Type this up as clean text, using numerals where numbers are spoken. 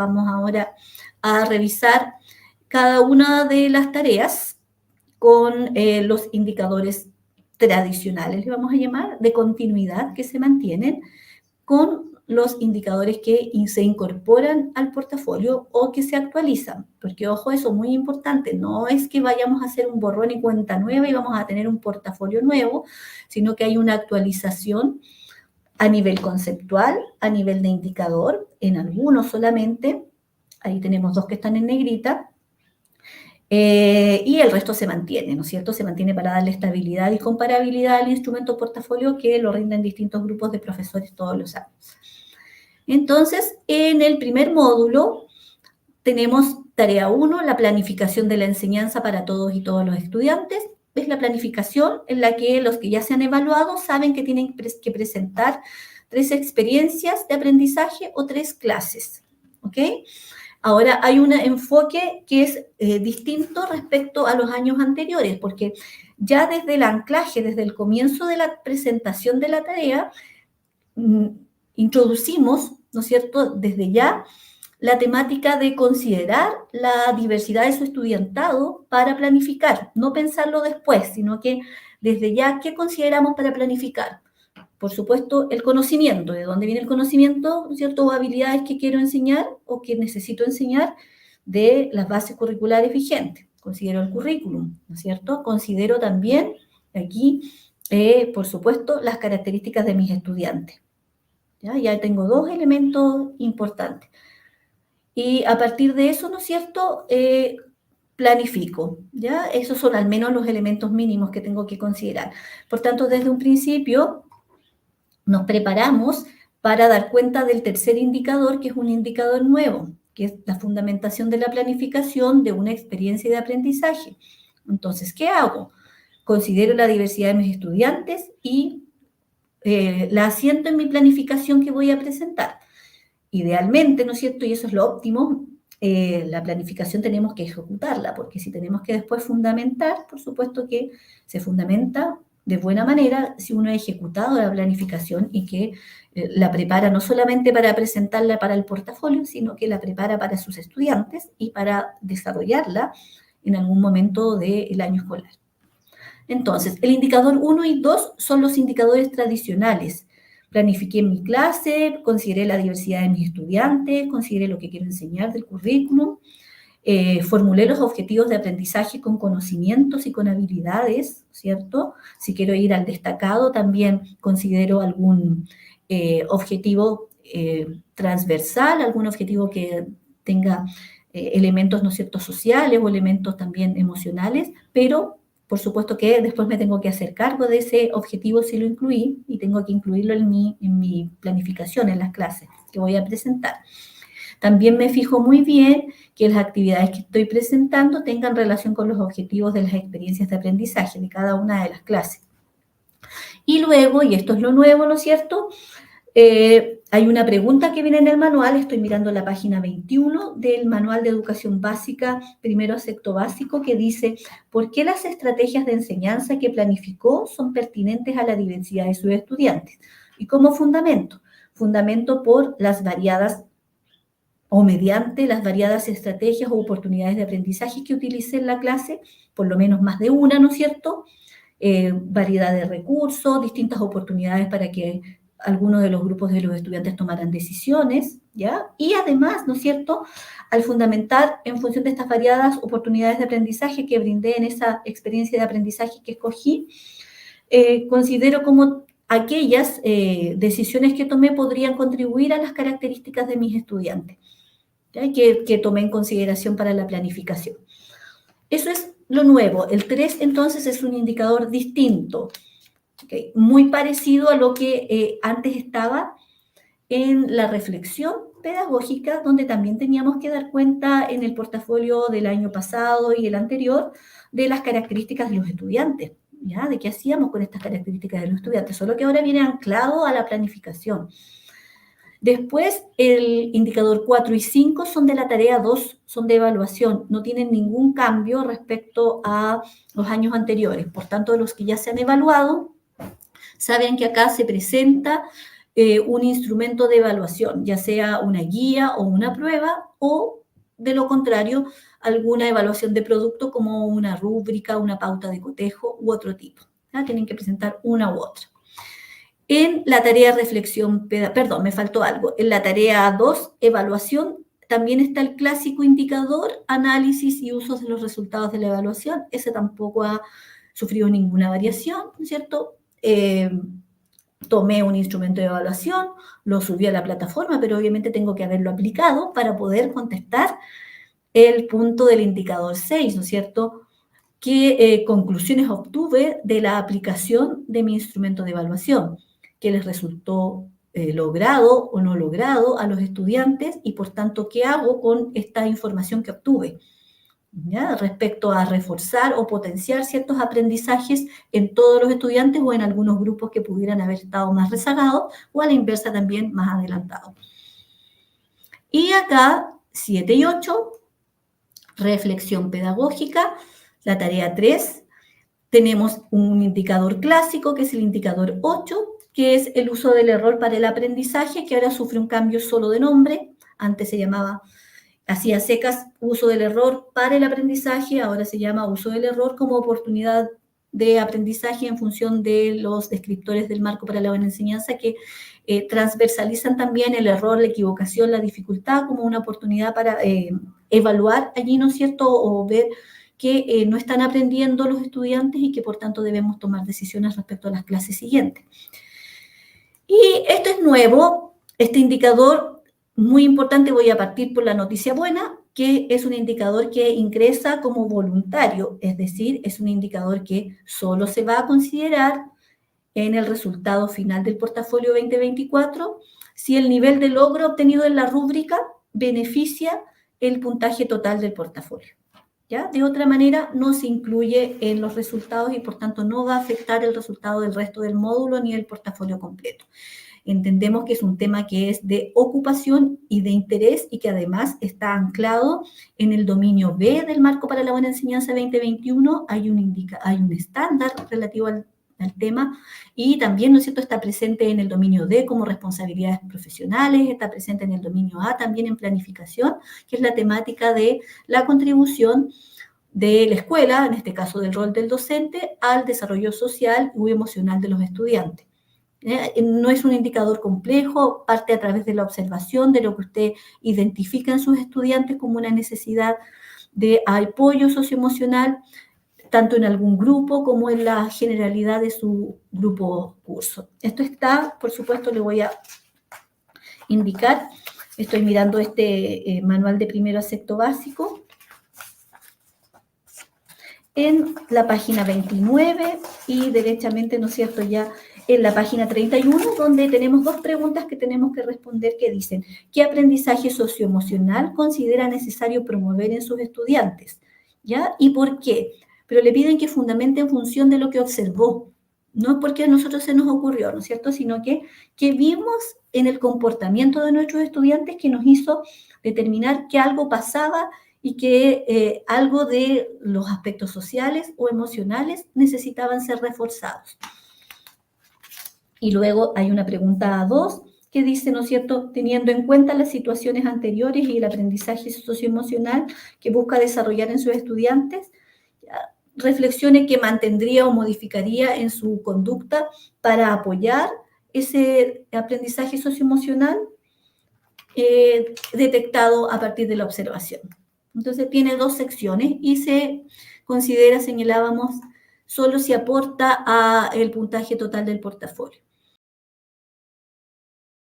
Vamos ahora a revisar cada una de las tareas con los indicadores tradicionales, le vamos a llamar, de continuidad que se mantienen, con los indicadores que se incorporan al portafolio o que se actualizan. Porque, ojo, eso es muy importante, no es que vayamos a hacer un borrón y cuenta nueva y vamos a tener un portafolio nuevo, sino que hay una actualización a nivel conceptual, a nivel de indicador, en algunos solamente, ahí tenemos 2 que están en negrita, y el resto se mantiene, ¿no es cierto? Se mantiene para darle estabilidad y comparabilidad al instrumento portafolio que lo rinden distintos grupos de profesores todos los años. Entonces, en el primer módulo tenemos tarea 1, la planificación de la enseñanza para todos y todos los estudiantes. Es la planificación en la que los que ya se han evaluado saben que tienen que presentar 3 experiencias de aprendizaje o 3 clases, ¿ok? Ahora, hay un enfoque que es distinto respecto a los años anteriores, porque ya desde el anclaje, desde el comienzo de la presentación de la tarea, introducimos, ¿no es cierto?, desde ya la temática de considerar la diversidad de su estudiantado para planificar, no pensarlo después, sino que desde ya, ¿qué consideramos para planificar? Por supuesto, el conocimiento, ¿de dónde viene el conocimiento? ¿No es cierto? O habilidades que quiero enseñar o que necesito enseñar de las bases curriculares vigentes. Considero el currículum, ¿no es cierto? Considero también aquí, por supuesto, las características de mis estudiantes. Ya tengo 2 elementos importantes. Y a partir de eso, ¿no es cierto?, planifico, ¿ya? Esos son al menos los elementos mínimos que tengo que considerar. Por tanto, desde un principio nos preparamos para dar cuenta del tercer indicador, que es un indicador nuevo, que es la fundamentación de la planificación de una experiencia de aprendizaje. Entonces, ¿qué hago? Considero la diversidad de mis estudiantes y la asiento en mi planificación que voy a presentar. Idealmente, ¿no es cierto? Y eso es lo óptimo, la planificación tenemos que ejecutarla, porque si tenemos que después fundamentar, por supuesto que se fundamenta de buena manera si uno ha ejecutado la planificación y que la prepara no solamente para presentarla para el portafolio, sino que la prepara para sus estudiantes y para desarrollarla en algún momento del año escolar. Entonces, el indicador 1 y 2 son los indicadores tradicionales. Planifiqué mi clase, consideré la diversidad de mis estudiantes, consideré lo que quiero enseñar del currículum, formulé los objetivos de aprendizaje con conocimientos y con habilidades, ¿cierto? Si quiero ir al destacado, también considero algún objetivo transversal, algún objetivo que tenga elementos, ¿no es cierto?, sociales o elementos también emocionales, pero por supuesto que después me tengo que hacer cargo de ese objetivo si lo incluí y tengo que incluirlo en mi planificación, en las clases que voy a presentar. También me fijo muy bien que las actividades que estoy presentando tengan relación con los objetivos de las experiencias de aprendizaje de cada una de las clases. Y luego, y esto es lo nuevo, ¿no es cierto?, hay una pregunta que viene en el manual, estoy mirando la página 21 del Manual de Educación Básica, primero a sexto básico, que dice, ¿por qué las estrategias de enseñanza que planificó son pertinentes a la diversidad de sus estudiantes? Y como fundamento, por las variadas o mediante las variadas estrategias o oportunidades de aprendizaje que utilicé en la clase, por lo menos más de una, ¿no es cierto?, variedad de recursos, distintas oportunidades para que algunos de los grupos de los estudiantes tomaran decisiones, ¿ya? Y además, ¿no es cierto?, al fundamentar en función de estas variadas oportunidades de aprendizaje que brindé en esa experiencia de aprendizaje que escogí, considero como aquellas decisiones que tomé podrían contribuir a las características de mis estudiantes, ¿ya? Que tomé en consideración para la planificación. Eso es lo nuevo. El 3, entonces, es un indicador distinto, ¿okay?, muy parecido a lo que antes estaba en la reflexión pedagógica, donde también teníamos que dar cuenta en el portafolio del año pasado y el anterior de las características de los estudiantes, ¿ya? De qué hacíamos con estas características de los estudiantes, solo que ahora viene anclado a la planificación. Después, el indicador 4 y 5 son de la tarea 2, son de evaluación, no tienen ningún cambio respecto a los años anteriores. Por tanto, los que ya se han evaluado saben que acá se presenta un instrumento de evaluación, ya sea una guía o una prueba, o, de lo contrario, alguna evaluación de producto como una rúbrica, una pauta de cotejo u otro tipo. ¿Ya? Tienen que presentar una u otra. En la tarea reflexión, perdón, me faltó algo. En la tarea 2, evaluación, también está el clásico indicador, análisis y usos de los resultados de la evaluación. Ese tampoco ha sufrido ninguna variación, ¿no es cierto? Tomé un instrumento de evaluación, lo subí a la plataforma, pero obviamente tengo que haberlo aplicado para poder contestar el punto del indicador 6, ¿no es cierto? ¿Qué conclusiones obtuve de la aplicación de mi instrumento de evaluación? ¿Qué les resultó logrado o no logrado a los estudiantes? Y por tanto, ¿qué hago con esta información que obtuve? ¿Ya? Respecto a reforzar o potenciar ciertos aprendizajes en todos los estudiantes o en algunos grupos que pudieran haber estado más rezagados o a la inversa también más adelantados. Y acá, 7 y 8, reflexión pedagógica, la tarea 3, tenemos un indicador clásico que es el indicador 8, que es el uso del error para el aprendizaje, que ahora sufre un cambio solo de nombre, antes se llamaba así a secas uso del error para el aprendizaje, ahora se llama uso del error como oportunidad de aprendizaje en función de los descriptores del marco para la buena enseñanza que transversalizan también el error, la equivocación, la dificultad como una oportunidad para evaluar allí, ¿no es cierto?, o ver que no están aprendiendo los estudiantes y que por tanto debemos tomar decisiones respecto a las clases siguientes. Y esto es nuevo, este indicador muy importante, voy a partir por la noticia buena, que es un indicador que ingresa como voluntario, es decir, es un indicador que solo se va a considerar en el resultado final del portafolio 2024 si el nivel de logro obtenido en la rúbrica beneficia el puntaje total del portafolio. ¿Ya? De otra manera, no se incluye en los resultados y por tanto no va a afectar el resultado del resto del módulo ni el portafolio completo. Entendemos que es un tema que es de ocupación y de interés y que además está anclado en el dominio B del Marco para la Buena Enseñanza 2021. Hay un estándar relativo al tema y también, ¿no es cierto?, está presente en el dominio D como responsabilidades profesionales, está presente en el dominio A también en planificación, que es la temática de la contribución de la escuela, en este caso del rol del docente, al desarrollo social y emocional de los estudiantes. No es un indicador complejo, parte a través de la observación de lo que usted identifica en sus estudiantes como una necesidad de apoyo socioemocional, tanto en algún grupo como en la generalidad de su grupo curso. Esto está, por supuesto, le voy a indicar, estoy mirando este manual de primero a sexto básico, en la página 29 y derechamente, ¿no es cierto?, ya en la página 31, donde tenemos dos preguntas que tenemos que responder que dicen, ¿qué aprendizaje socioemocional considera necesario promover en sus estudiantes? ¿Ya? ¿Y por qué? Pero le piden que fundamente en función de lo que observó, no porque a nosotros se nos ocurrió, ¿no es cierto?, sino que vimos en el comportamiento de nuestros estudiantes que nos hizo determinar que algo pasaba y que algo de los aspectos sociales o emocionales necesitaban ser reforzados. Y luego hay una pregunta 2 que dice, ¿no es cierto?, teniendo en cuenta las situaciones anteriores y el aprendizaje socioemocional que busca desarrollar en sus estudiantes, reflexione qué mantendría o modificaría en su conducta para apoyar ese aprendizaje socioemocional detectado a partir de la observación. Entonces tiene dos secciones y se considera, señalábamos, solo si aporta al puntaje total del portafolio.